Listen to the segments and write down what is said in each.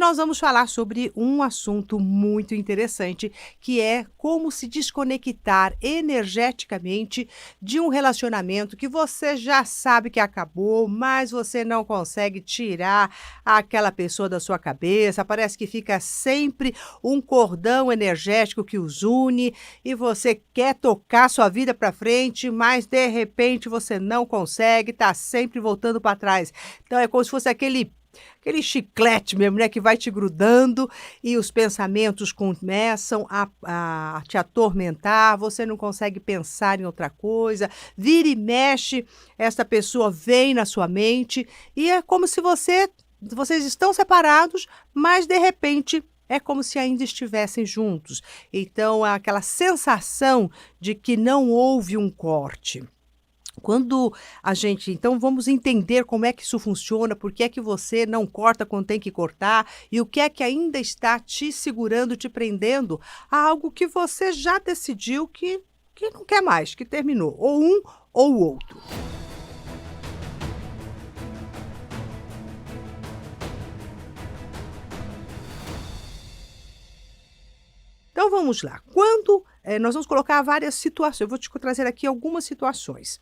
nós vamos falar sobre um assunto muito interessante, que é como se desconectar energeticamente de um relacionamento que você já sabe que acabou, mas você não consegue tirar aquela pessoa da sua cabeça. Parece que fica sempre um cordão energético que os une e você quer tocar sua vida para frente, mas de repente você não consegue, está sempre voltando para trás. Então é como se fosse aquele chiclete mesmo, né, que vai te grudando e os pensamentos começam a te atormentar, você não consegue pensar em outra coisa, vira e mexe, essa pessoa vem na sua mente e é como se vocês estão separados, mas de repente é como se ainda estivessem juntos. Então, é aquela sensação de que não houve um corte. Então vamos entender como é que isso funciona, por que é que você não corta quando tem que cortar e o que é que ainda está te segurando, te prendendo a algo que você já decidiu que não quer mais, que terminou, ou um ou o outro. Então vamos lá. Nós vamos colocar várias situações, eu vou te trazer aqui algumas situações.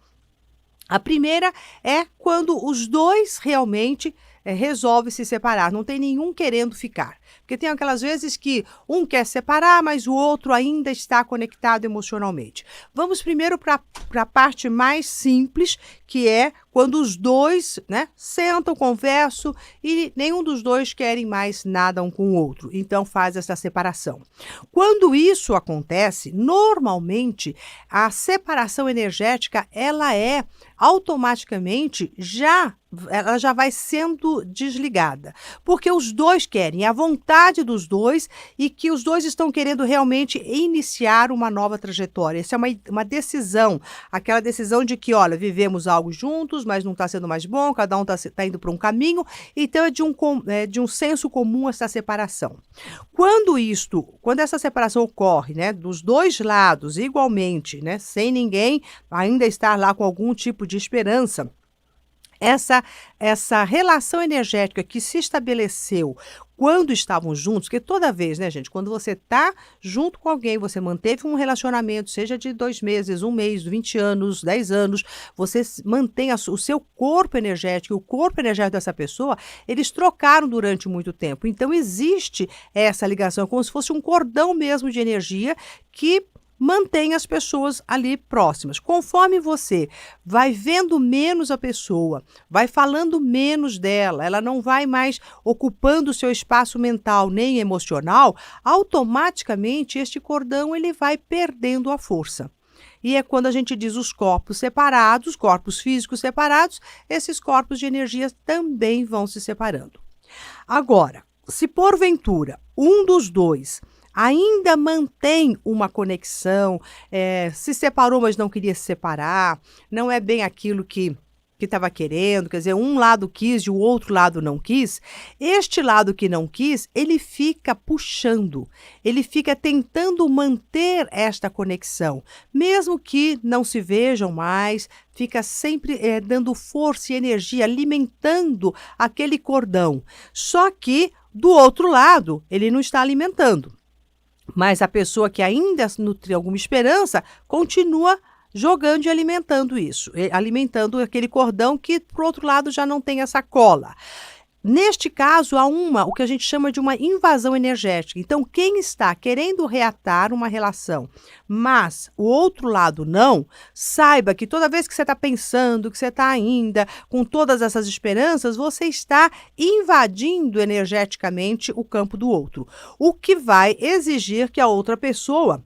A primeira é quando os dois realmente resolvem se separar, não tem nenhum querendo ficar. Porque tem aquelas vezes que um quer separar, mas o outro ainda está conectado emocionalmente. Vamos primeiro para a parte mais simples, que é quando os dois, né, sentam, conversam e nenhum dos dois querem mais nada um com o outro. Então faz essa separação. Quando isso acontece, normalmente a separação energética ela é automaticamente ela já vai sendo desligada, porque os dois querem, a vontade dos dois e que os dois estão querendo realmente iniciar uma nova trajetória. Essa é uma decisão, aquela decisão de que, olha, vivemos algo juntos, mas não está sendo mais bom, cada um está indo para um caminho, então é de um senso comum essa separação. Quando essa separação ocorre, né, dos dois lados igualmente, né, sem ninguém ainda estar lá com algum tipo de esperança, essa relação energética que se estabeleceu quando estavam juntos, porque toda vez, né, gente, quando você está junto com alguém, você manteve um relacionamento, seja de 2 meses, 1 mês, 20 anos, 10 anos, você mantém o seu corpo energético, o corpo energético dessa pessoa, eles trocaram durante muito tempo. Então, existe essa ligação, como se fosse um cordão mesmo de energia que mantém as pessoas ali próximas. Conforme você vai vendo menos a pessoa, vai falando menos dela, ela não vai mais ocupando o seu espaço mental nem emocional, automaticamente este cordão ele vai perdendo a força. E é quando a gente diz os corpos separados, corpos físicos separados, esses corpos de energia também vão se separando. Agora, se porventura um dos dois ainda mantém uma conexão, se separou, mas não queria se separar, não é bem aquilo que estava querendo, quer dizer, um lado quis e o outro lado não quis, este lado que não quis, ele fica puxando, ele fica tentando manter esta conexão, mesmo que não se vejam mais, fica sempre dando força e energia, alimentando aquele cordão, só que do outro lado, ele não está alimentando. Mas a pessoa que ainda nutre alguma esperança continua jogando e alimentando isso, alimentando aquele cordão que, por outro lado, já não tem essa cola. Neste caso, há o que a gente chama de uma invasão energética. Então, quem está querendo reatar uma relação, mas o outro lado não, saiba que toda vez que você está pensando, que você está ainda com todas essas esperanças, você está invadindo energeticamente o campo do outro, o que vai exigir que a outra pessoa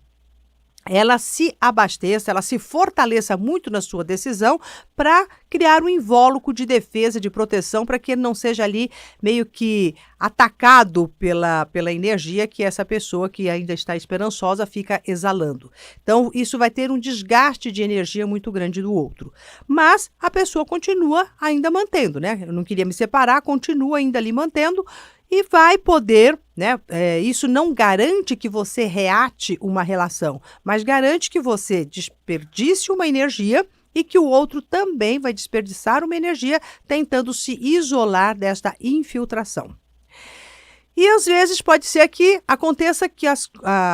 ela se abasteça, ela se fortaleça muito na sua decisão para criar um invólucro de defesa, de proteção, para que ele não seja ali meio que atacado pela energia que essa pessoa que ainda está esperançosa fica exalando. Então, isso vai ter um desgaste de energia muito grande do outro. Mas a pessoa continua ainda mantendo, né? Eu não queria me separar, continua ainda ali mantendo, e vai poder, né? Isso não garante que você reate uma relação, mas garante que você desperdice uma energia e que o outro também vai desperdiçar uma energia tentando se isolar desta infiltração. E às vezes pode ser que aconteça que,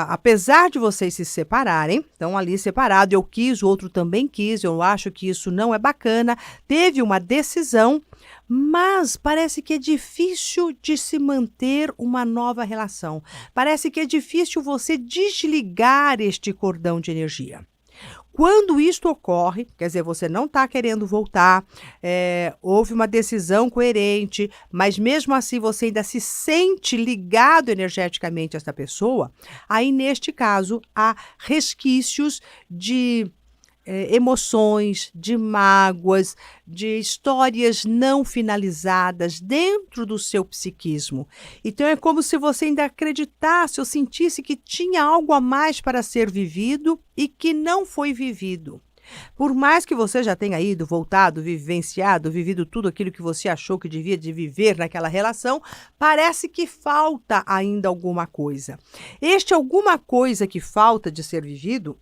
apesar de vocês se separarem, estão ali separados, eu quis, o outro também quis, eu acho que isso não é bacana, teve uma decisão, mas parece que é difícil de se manter uma nova relação. Parece que é difícil você desligar este cordão de energia. Quando isto ocorre, quer dizer, você não está querendo voltar, houve uma decisão coerente, mas mesmo assim você ainda se sente ligado energeticamente a essa pessoa, aí neste caso há resquícios de emoções, de mágoas, de histórias não finalizadas dentro do seu psiquismo. Então é como se você ainda acreditasse ou sentisse que tinha algo a mais para ser vivido e que não foi vivido. Por mais que você já tenha ido, voltado, vivenciado, vivido tudo aquilo que você achou que devia de viver naquela relação, parece que falta ainda alguma coisa. Este alguma coisa que falta de ser vivido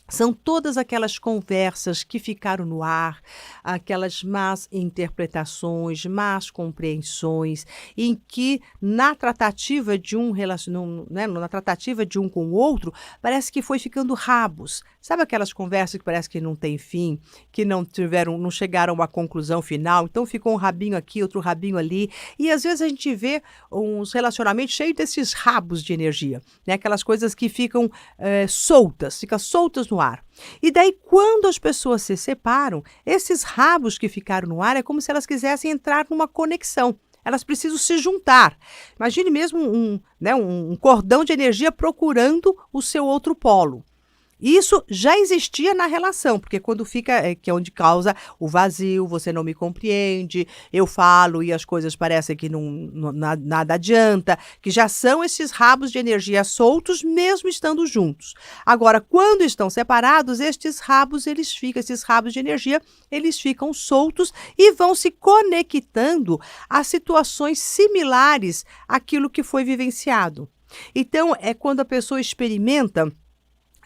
são todas aquelas conversas que ficaram no ar, aquelas más interpretações, más compreensões, em que na tratativa de na tratativa de um com o outro, parece que foi ficando rabos. Sabe aquelas conversas que parece que não tem fim, que não chegaram a uma conclusão final, então ficou um rabinho aqui, outro rabinho ali, e às vezes a gente vê uns relacionamentos cheios desses rabos de energia, né? Aquelas coisas que ficam ficam soltas no ar. E daí, quando as pessoas se separam, esses rabos que ficaram no ar é como se elas quisessem entrar numa conexão. Elas precisam se juntar. Imagine mesmo um cordão de energia procurando o seu outro polo. Isso já existia na relação, porque quando fica, que é onde causa o vazio, você não me compreende, eu falo e as coisas parecem que nada adianta, que já são esses rabos de energia soltos, mesmo estando juntos. Agora, quando estão separados, esses rabos de energia, eles ficam soltos e vão se conectando a situações similares àquilo que foi vivenciado. Então, é quando a pessoa experimenta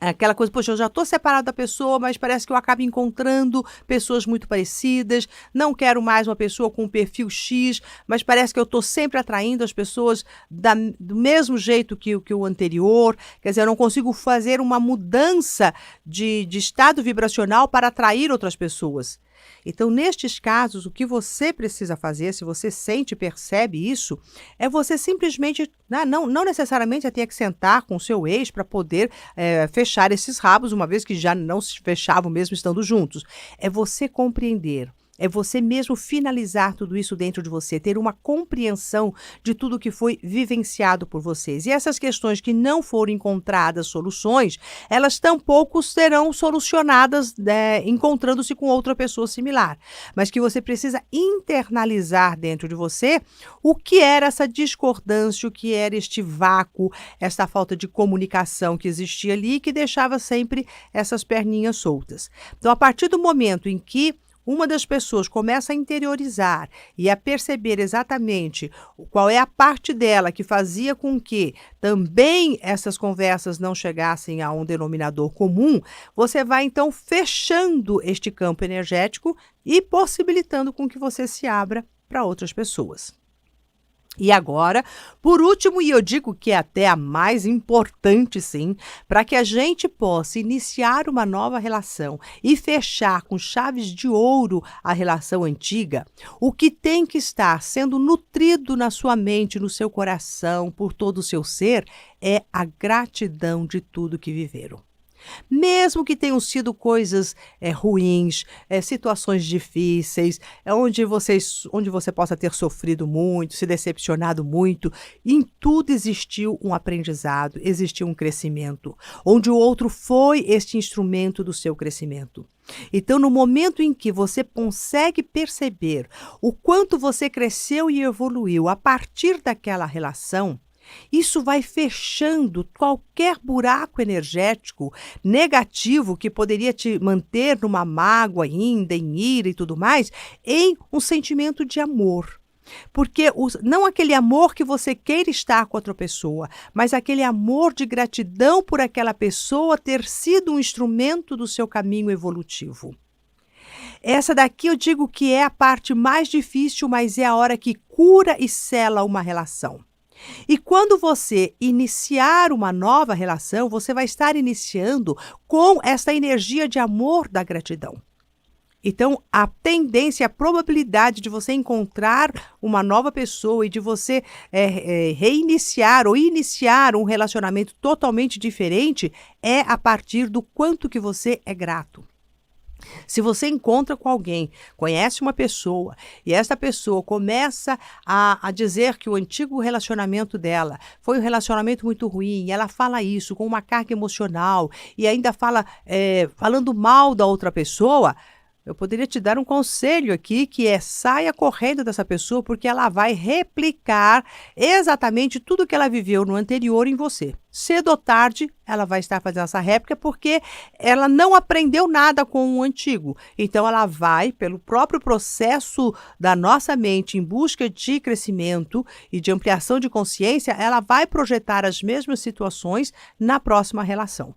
aquela coisa, poxa, eu já estou separado da pessoa, mas parece que eu acabo encontrando pessoas muito parecidas, não quero mais uma pessoa com um perfil X, mas parece que eu estou sempre atraindo as pessoas do mesmo jeito que o anterior, quer dizer, eu não consigo fazer uma mudança de estado vibracional para atrair outras pessoas. Então, nestes casos, o que você precisa fazer, se você sente e percebe isso, é você simplesmente, não necessariamente ter que sentar com o seu ex para poder fechar esses rabos, uma vez que já não se fechavam mesmo estando juntos. É você compreender. É você mesmo finalizar tudo isso dentro de você, ter uma compreensão de tudo que foi vivenciado por vocês. E essas questões que não foram encontradas soluções, elas tampouco serão solucionadas encontrando-se com outra pessoa similar. Mas que você precisa internalizar dentro de você o que era essa discordância, o que era este vácuo, essa falta de comunicação que existia ali e que deixava sempre essas perninhas soltas. Então, a partir do momento em que uma das pessoas começa a interiorizar e a perceber exatamente qual é a parte dela que fazia com que também essas conversas não chegassem a um denominador comum, você vai então fechando este campo energético e possibilitando com que você se abra para outras pessoas. E agora, por último, e eu digo que é até a mais importante, sim, para que a gente possa iniciar uma nova relação e fechar com chaves de ouro a relação antiga, o que tem que estar sendo nutrido na sua mente, no seu coração, por todo o seu ser, é a gratidão de tudo que viveram. Mesmo que tenham sido coisas ruins, situações difíceis, onde você possa ter sofrido muito, se decepcionado muito, em tudo existiu um aprendizado, existiu um crescimento, onde o outro foi este instrumento do seu crescimento. Então, no momento em que você consegue perceber o quanto você cresceu e evoluiu a partir daquela relação, isso vai fechando qualquer buraco energético negativo que poderia te manter numa mágoa ainda, em ira e tudo mais, em um sentimento de amor. Porque não aquele amor que você queira estar com outra pessoa, mas aquele amor de gratidão por aquela pessoa ter sido um instrumento do seu caminho evolutivo. Essa daqui eu digo que é a parte mais difícil, mas é a hora que cura e sela uma relação. E quando você iniciar uma nova relação, você vai estar iniciando com essa energia de amor da gratidão. Então, a tendência, a probabilidade de você encontrar uma nova pessoa e de você reiniciar ou iniciar um relacionamento totalmente diferente é a partir do quanto que você é grato. Se você encontra com alguém, conhece uma pessoa e essa pessoa começa a dizer que o antigo relacionamento dela foi um relacionamento muito ruim, e ela fala isso com uma carga emocional e ainda fala falando mal da outra pessoa, eu poderia te dar um conselho aqui, que é: saia correndo dessa pessoa, porque ela vai replicar exatamente tudo que ela viveu no anterior em você. Cedo ou tarde, ela vai estar fazendo essa réplica porque ela não aprendeu nada com o antigo. Então, ela vai, pelo próprio processo da nossa mente em busca de crescimento e de ampliação de consciência, ela vai projetar as mesmas situações na próxima relação.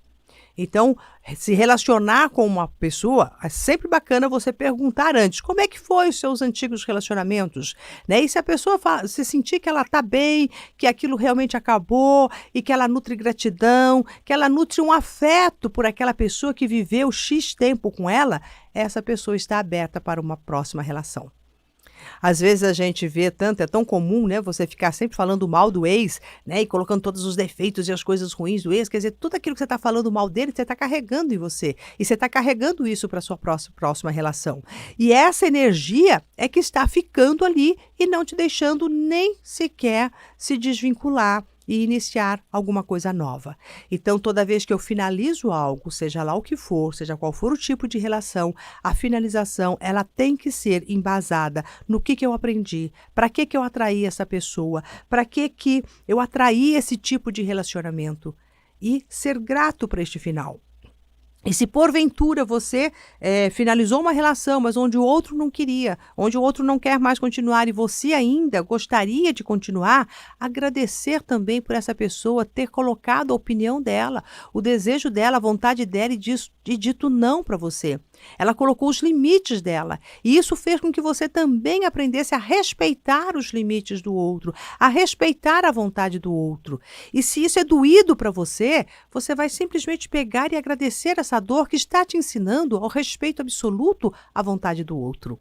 Então, se relacionar com uma pessoa, é sempre bacana você perguntar antes: como é que foi os seus antigos relacionamentos? Né? E se a pessoa se sentir que ela está bem, que aquilo realmente acabou e que ela nutre gratidão, que ela nutre um afeto por aquela pessoa que viveu X tempo com ela, essa pessoa está aberta para uma próxima relação. Às vezes a gente vê tanto, é tão comum, né, você ficar sempre falando mal do ex, né, e colocando todos os defeitos e as coisas ruins do ex, quer dizer, tudo aquilo que você está falando mal dele, você está carregando em você, e você está carregando isso para a sua próxima relação. E essa energia é que está ficando ali e não te deixando nem sequer se desvincular e iniciar alguma coisa nova. Então, toda vez que eu finalizo algo, seja lá o que for, seja qual for o tipo de relação, a finalização, ela tem que ser embasada no que eu aprendi, para que eu atraí essa pessoa, para que eu atraí esse tipo de relacionamento, e ser grato para este final. E se porventura você finalizou uma relação, mas onde o outro não queria, onde o outro não quer mais continuar e você ainda gostaria de continuar, agradecer também por essa pessoa ter colocado a opinião dela, o desejo dela, a vontade dela e dito não para você. Ela colocou os limites dela e isso fez com que você também aprendesse a respeitar os limites do outro, a respeitar a vontade do outro. E se isso é doído para você, você vai simplesmente pegar e agradecer essa dor que está te ensinando ao respeito absoluto à vontade do outro.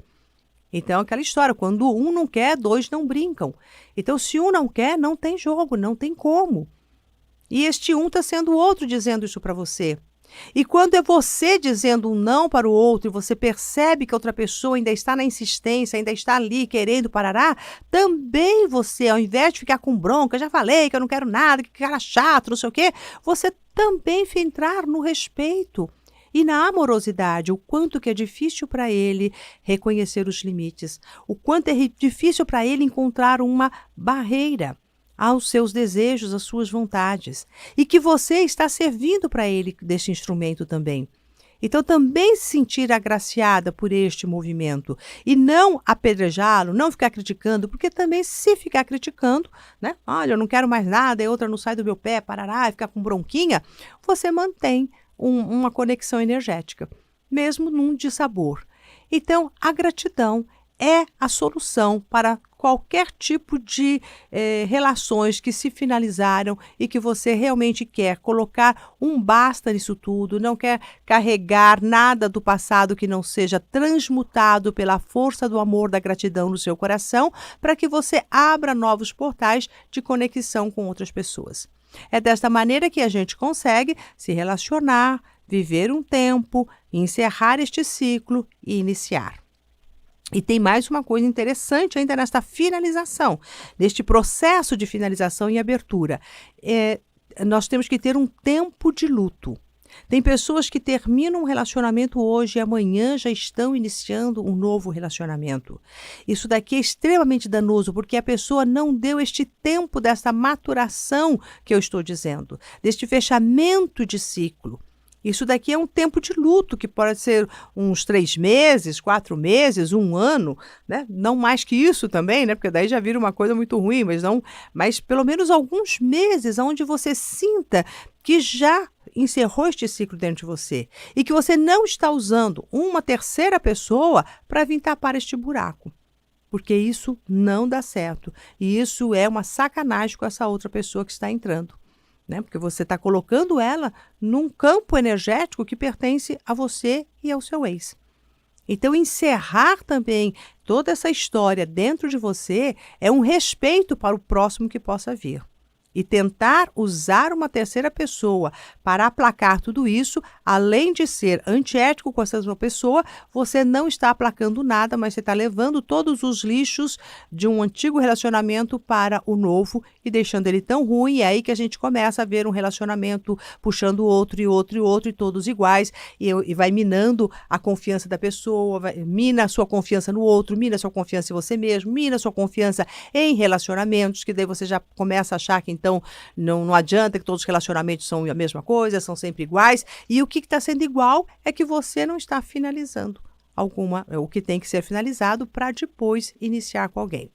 Então, aquela história, quando um não quer, dois não brincam. Então, se um não quer, não tem jogo, não tem como. E este um está sendo o outro dizendo isso para você. E quando é você dizendo um não para o outro e você percebe que a outra pessoa ainda está na insistência, ainda está ali querendo parará, também você, ao invés de ficar com bronca, já falei que eu não quero nada, que cara chato, não sei o quê, você também entrar no respeito e na amorosidade, o quanto que é difícil para ele reconhecer os limites, o quanto é difícil para ele encontrar uma barreira aos seus desejos, às suas vontades, e que você está servindo para ele deste instrumento também. Então, também se sentir agraciada por este movimento e não apedrejá-lo, não ficar criticando, porque também se ficar criticando, né? Olha, eu não quero mais nada, e outra não sai do meu pé, parará, e ficar com bronquinha, você mantém uma conexão energética, mesmo num dissabor. Então, a gratidão é a solução para qualquer tipo de relações que se finalizaram e que você realmente quer colocar um basta nisso tudo, não quer carregar nada do passado que não seja transmutado pela força do amor, da gratidão no seu coração, para que você abra novos portais de conexão com outras pessoas. É desta maneira que a gente consegue se relacionar, viver um tempo, encerrar este ciclo e iniciar. E tem mais uma coisa interessante ainda nesta finalização, neste processo de finalização e abertura. Nós temos que ter um tempo de luto. Tem pessoas que terminam um relacionamento hoje e amanhã já estão iniciando um novo relacionamento. Isso daqui é extremamente danoso, porque a pessoa não deu este tempo dessa maturação que eu estou dizendo, deste fechamento de ciclo. Isso daqui é um tempo de luto, que pode ser uns 3 meses, 4 meses, 1 ano, né? Não mais que isso também, né? Porque daí já vira uma coisa muito ruim, mas pelo menos alguns meses onde você sinta que já encerrou este ciclo dentro de você e que você não está usando uma terceira pessoa para vir tapar este buraco. porque isso não dá certo. E isso é uma sacanagem com essa outra pessoa que está entrando, né? Porque você está colocando ela num campo energético que pertence a você e ao seu ex. Então, encerrar também toda essa história dentro de você é um respeito para o próximo que possa vir. E tentar usar uma terceira pessoa para aplacar tudo isso, além de ser antiético com essa outra pessoa, você não está aplacando nada, mas você está levando todos os lixos de um antigo relacionamento para o novo e deixando ele tão ruim. E é aí que a gente começa a ver um relacionamento puxando outro e outro e outro e todos iguais e vai minando a confiança da pessoa, mina a sua confiança no outro, mina a sua confiança em você mesmo, mina a sua confiança em relacionamentos, que daí você já começa a achar que então não adianta, que todos os relacionamentos são a mesma coisa, são sempre iguais. E o que está sendo igual é que você não está finalizando o que tem que ser finalizado para depois iniciar com alguém.